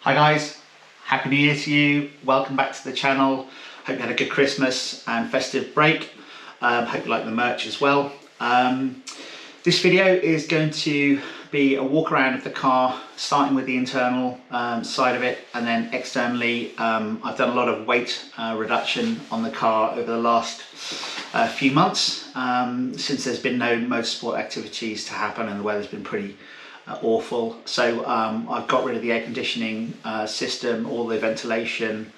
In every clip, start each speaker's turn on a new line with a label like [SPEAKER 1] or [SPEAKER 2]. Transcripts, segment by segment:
[SPEAKER 1] Hi guys, Happy New Year to you. Welcome back to the channel. Hope you had a good Christmas and festive break. Hope you like the merch as well. This video is going to be a walk around of the car, starting with the internal side of it, and then externally. I've done a lot of weight reduction on the car over the last few months since there's been no motorsport activities to happen and the weather's been pretty awful. So I've got rid of the air conditioning system, all the ventilation,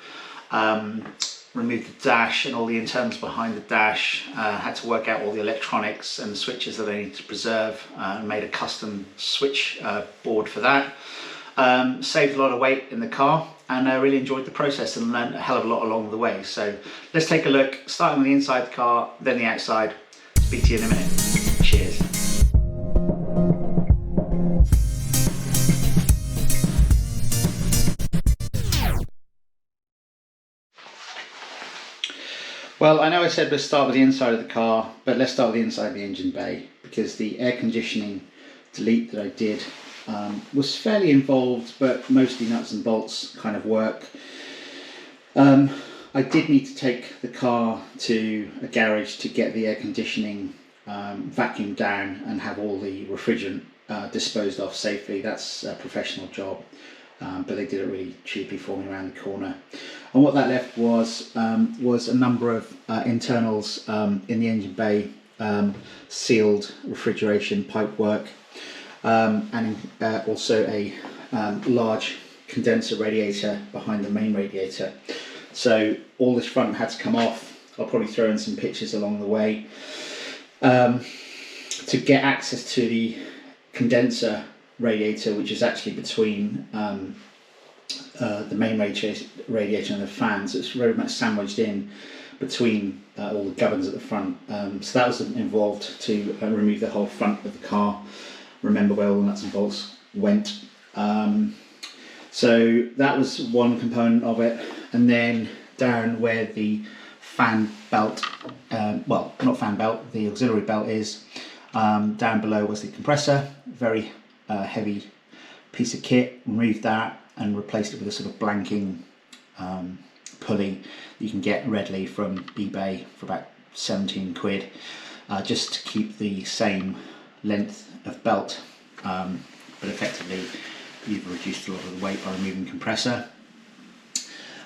[SPEAKER 1] removed the dash and all the internals behind the dash, had to work out all the electronics and the switches that I need to preserve, and made a custom switch board for that. Saved a lot of weight in the car, and I really enjoyed the process and learned a hell of a lot along the way. So let's take a look, starting with the inside of the car, then the outside. Speak to you in a minute. Cheers. Well, I know I said let's start with the inside of the car, but let's start with the inside of the engine bay, because the air conditioning delete that I did was fairly involved, but mostly nuts and bolts kind of work. I did need to take the car to a garage to get the air conditioning vacuumed down and have all the refrigerant disposed of safely. That's a professional job. But they did it really cheaply for me around the corner. And what that left was a number of internals in the engine bay, sealed refrigeration pipe work, and also a large condenser radiator behind the main radiator. So all this front had to come off. I'll probably throw in some pictures along the way. To get access to the condenser radiator, which is actually between the main radiator and the fans. It's very much sandwiched in between all the gubbins at the front. So that was involved to remove the whole front of the car, remember where all the nuts and bolts went. So that was one component of it. And then down where the fan belt, well, not fan belt, the auxiliary belt is, down below was the compressor. Very heavy piece of kit. Removed that and replaced it with a sort of blanking pulley you can get readily from eBay for about 17 quid, just to keep the same length of belt, but effectively you've reduced a lot of the weight by removing the compressor,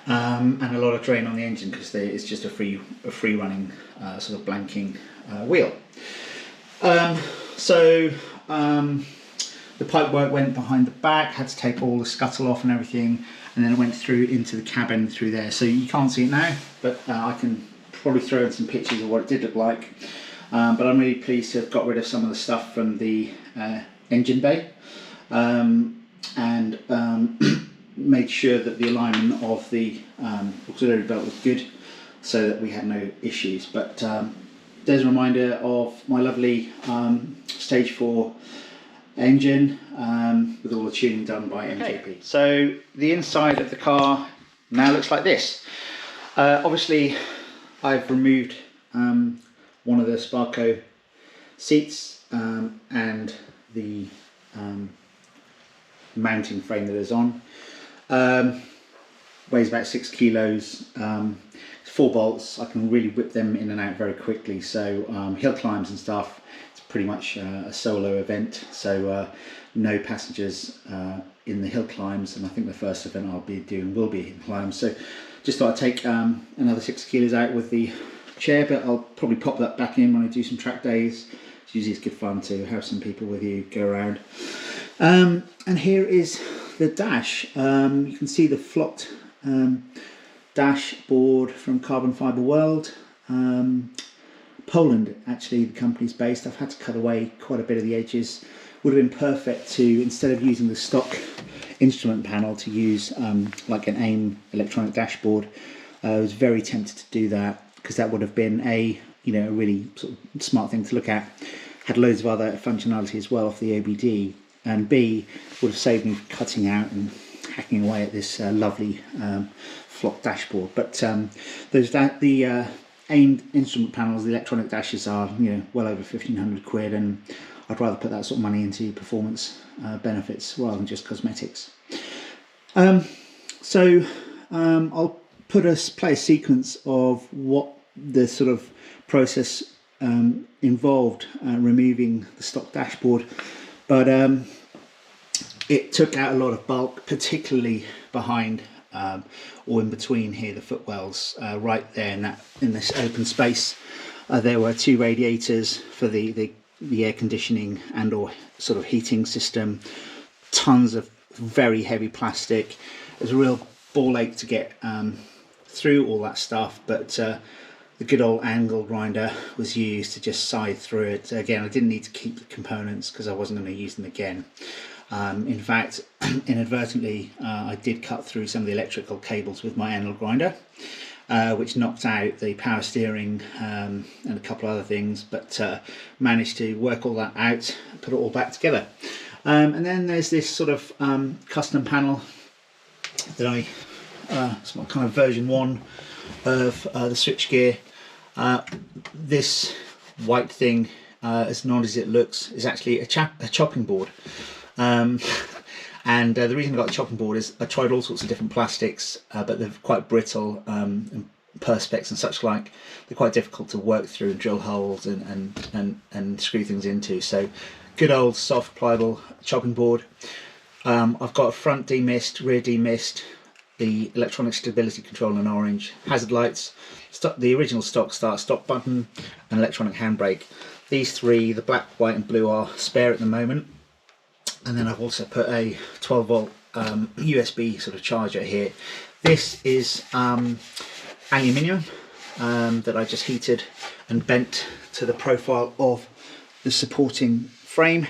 [SPEAKER 1] and a lot of drain on the engine because it's just a free running sort of blanking wheel. The pipe work went behind the back, had to take all the scuttle off and everything, and then it went through into the cabin through there. So you can't see it now, but I can probably throw in some pictures of what it did look like. But I'm really pleased to have got rid of some of the stuff from the engine bay, and made sure that the alignment of the auxiliary belt was good, so that we had no issues. But there's a reminder of my lovely stage 4 engine, with all the tuning done by MJP. Okay, so the inside of the car now looks like this. Obviously I've removed one of the Sparco seats and the mounting frame that is on. Weighs about 6 kilos. 4 bolts. I can really whip them in and out very quickly. So hill climbs and stuff, it's pretty much a solo event. So no passengers in the hill climbs, and I think the first event I'll be doing will be hill climbs. So just thought I'd take another 6 kilos out with the chair, but I'll probably pop that back in when I do some track days. It's usually good fun to have some people with you go around. And here is the dash. You can see the flocked dashboard from Carbon Fibre World. Poland, actually, the company's based. I've had to cut away quite a bit of the edges. Would have been perfect to, instead of using the stock instrument panel, to use like an AIM electronic dashboard. I was very tempted to do that because that would have been a really sort of smart thing to look at. Had loads of other functionality as well off the OBD, and B, would have saved me cutting out and hacking away at this lovely flock dashboard. But the AIM instrument panels, the electronic dashes, are well over 1,500 quid, and I'd rather put that sort of money into performance benefits rather than just cosmetics. I'll play a sequence of what the sort of process involved removing the stock dashboard, but it took out a lot of bulk, particularly behind or in between here, the footwells, right there in this open space. There were two radiators for the air conditioning and or sort of heating system, tons of very heavy plastic. It was a real ball ache to get through all that stuff, but the good old angle grinder was used to just scythe through it. Again, I didn't need to keep the components because I wasn't going to use them again. In fact, inadvertently, I did cut through some of the electrical cables with my angle grinder, which knocked out the power steering and a couple of other things, but managed to work all that out, put it all back together. And then there's this sort of custom panel that it's my kind of version 1 of the switchgear. This white thing, as non as it looks, is actually a chopping board. And the reason I got the chopping board is I tried all sorts of different plastics, but they're quite brittle, and perspex and such like. They're quite difficult to work through and drill holes and screw things into. So good old soft pliable chopping board. I've got a front demist, rear demist, the electronic stability control in orange, hazard lights, the original stock start-stop button, and electronic handbrake. These three, the black, white and blue, are spare at the moment. And then I've also put a 12 volt USB sort of charger here. This is aluminium that I just heated and bent to the profile of the supporting frame.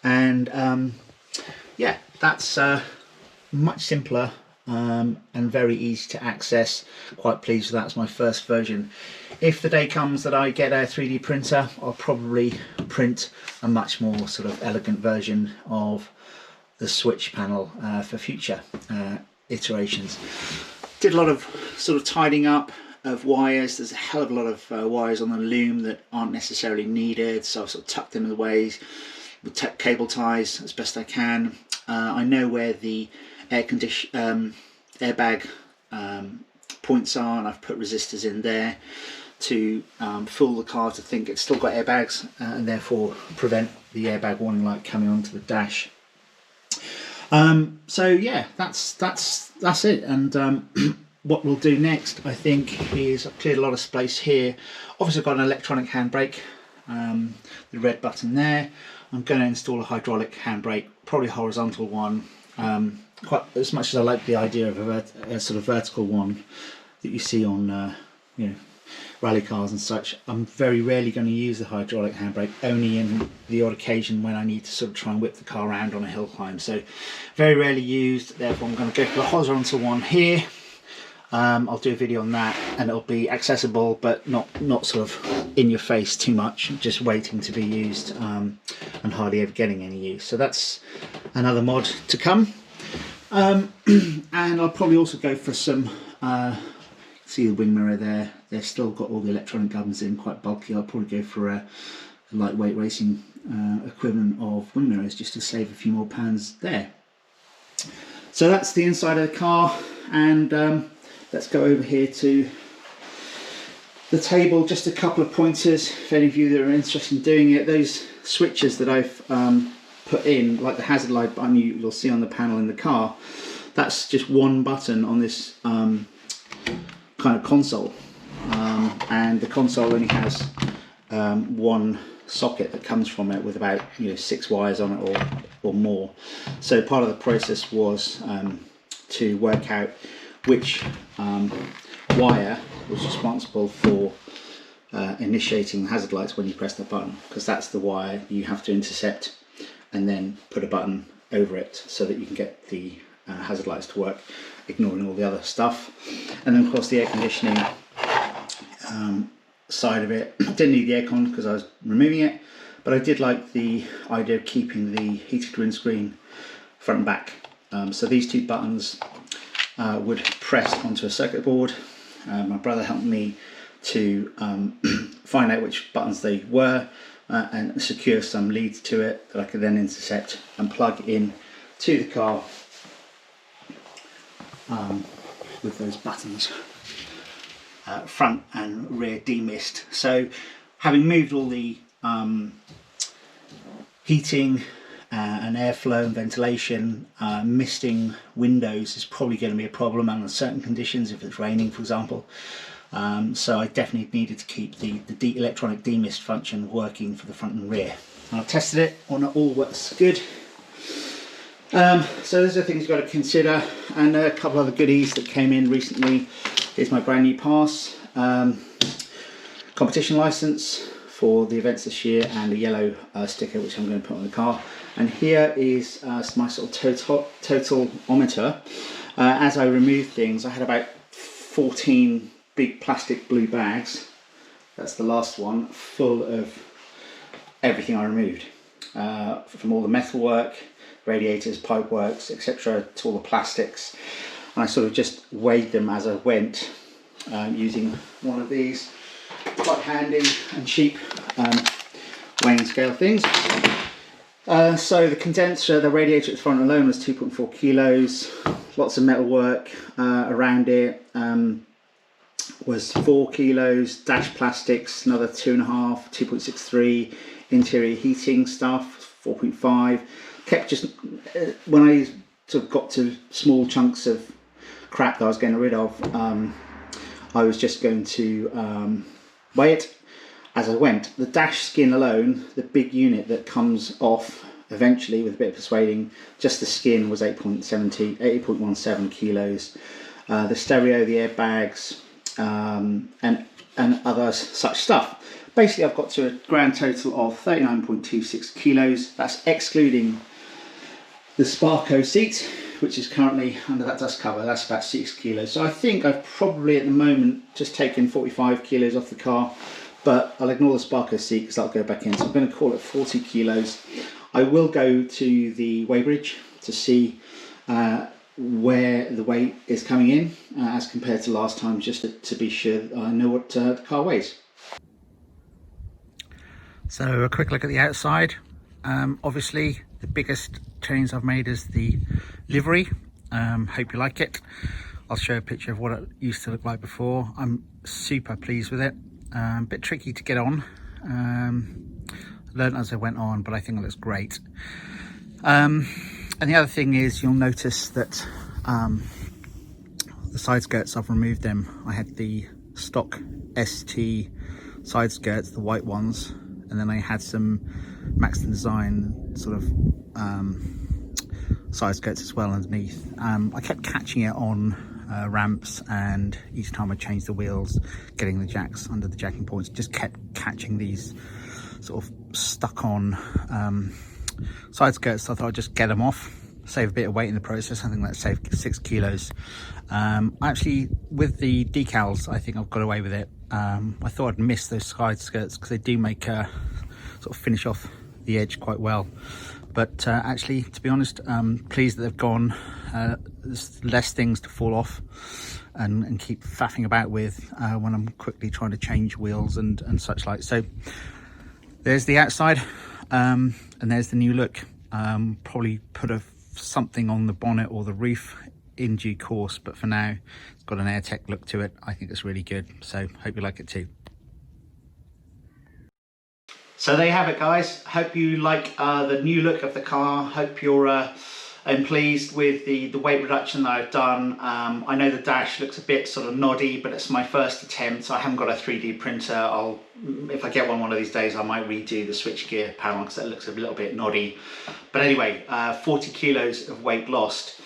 [SPEAKER 1] And yeah, that's much simpler and very easy to access. Quite pleased with that. It's my first version. If the day comes that I get a 3D printer, I'll probably print a much more sort of elegant version of the switch panel for future iterations. Did a lot of sort of tidying up of wires. There's a hell of a lot of wires on the loom that aren't necessarily needed, so I've sort of tucked them away with cable ties as best I can. I know where the airbag points are, and I've put resistors in there to fool the car to think it's still got airbags and therefore prevent the airbag warning light coming onto the dash. So yeah, that's it. And what we'll do next, I think, is I've cleared a lot of space here. Obviously I've got an electronic handbrake, the red button there. I'm going to install a hydraulic handbrake, probably a horizontal one. Quite as much as I like the idea of a sort of vertical one that you see on you know, rally cars and such, I'm very rarely going to use the hydraulic handbrake, only in the odd occasion when I need to sort of try and whip the car around on a hill climb. So very rarely used, therefore I'm going to go for the horizontal one here. I'll do a video on that, and it'll be accessible but not sort of in your face too much, just waiting to be used and hardly ever getting any use. So that's another mod to come. And I'll probably also go for some see the wing mirror there, they've still got all the electronic ovens in, quite bulky. I'll probably go for a lightweight racing equivalent of wing mirrors just to save a few more pounds there. So that's the inside of the car, and let's go over here to the table. Just a couple of pointers for any of you that are interested in doing it. Those switches that I've put in, like the hazard light button you'll see on the panel in the car, that's just one button on this kind of console, and the console only has one socket that comes from it with about 6 wires on it or more. So part of the process was to work out which wire was responsible for initiating hazard lights when you press the button, because that's the wire you have to intercept and then put a button over it so that you can get the hazard lights to work, ignoring all the other stuff. And then of course the air conditioning side of it, didn't need the aircon because I was removing it, but I did like the idea of keeping the heated windscreen front and back. So these two buttons would press onto a circuit board. My brother helped me to find out which buttons they were and secure some leads to it that I could then intercept and plug in to the car with those buttons, front and rear demist. So having moved all the heating and airflow and ventilation, misting windows is probably going to be a problem under certain conditions if it's raining, for example. So I definitely needed to keep the electronic demist function working for the front and rear. And I've tested it on, all works good. So those are things you've got to consider, and a couple other goodies that came in recently. Here's my brand new pass, competition license for the events this year, and a yellow sticker which I'm going to put on the car. And here is my sort of totalometer. As I removed things, I had about 14 big plastic blue bags, that's the last one, full of everything I removed, from all the metalwork, radiators, pipe works, etc., to all the plastics. And I sort of just weighed them as I went, using one of these quite handy and cheap weighing scale things. So the condenser, the radiator at the front alone was 2.4 kilos, lots of metal work around it, was 4 kilos, dash plastics another 2.5, 2.63, interior heating stuff 4.5. Kept just, when I sort of got to small chunks of crap that I was getting rid of, I was just going to weigh it as I went. The dash skin alone, the big unit that comes off eventually with a bit of persuading, just the skin was 8.17 kilos. The stereo, the airbags, and other such stuff. Basically I've got to a grand total of 39.26 kilos. That's excluding the Sparco seat, which is currently under that dust cover. That's about 6 kilos. So I think I've probably at the moment just taken 45 kilos off the car, but I'll ignore the Sparco seat because that'll go back in. So I'm going to call it 40 kilos. I will go to the weighbridge to see where the weight is coming in as compared to last time, just to be sure I know what the car weighs. So a quick look at the outside. Obviously the biggest change I've made is the livery. Hope you like it. I'll show a picture of what it used to look like before. I'm super pleased with it. A bit tricky to get on. Learned as I went on, but I think it looks great. And the other thing is, you'll notice that the side skirts, I've removed them. I had the stock ST side skirts, the white ones, and then I had some Maxton Design sort of side skirts as well underneath. I kept catching it on ramps, and each time I changed the wheels, getting the jacks under the jacking points, just kept catching these sort of stuck on side skirts. So I thought I'd just get them off, save a bit of weight in the process. I think that saved 6 kilos. Actually, with the decals, I think I've got away with it. I thought I'd miss those side skirts because they do make a sort of finish off the edge quite well. But actually, to be honest, I'm pleased that they've gone. There's less things to fall off and keep faffing about with when I'm quickly trying to change wheels and such like. So there's the outside, and there's the new look. Probably put something on the bonnet or the roof in due course, but for now it's got an AirTech look to it. I think it's really good, so hope you like it too. So there you have it, guys. Hope you like the new look of the car. Hope you're pleased with the weight reduction that I've done. I know the dash looks a bit sort of noddy, but it's my first attempt. I haven't got a 3D printer. If I get one of these days, I might redo the switchgear panel because it looks a little bit noddy. But anyway, 40 kilos of weight lost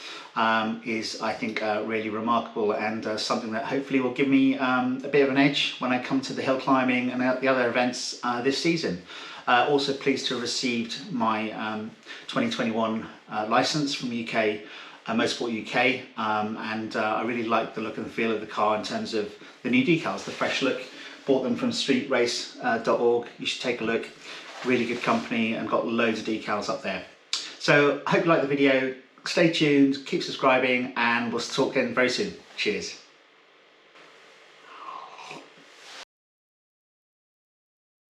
[SPEAKER 1] is, I think, really remarkable, and something that hopefully will give me a bit of an edge when I come to the hill climbing and the other events this season. Also pleased to have received my 2021 license from UK Motorsport UK, and I really like the look and the feel of the car in terms of the new decals, the fresh look. Bought them from streetrace.org. You should take a look. Really good company, and got loads of decals up there. So I hope you like the video. Stay tuned, keep subscribing, and we'll talk again very soon. Cheers.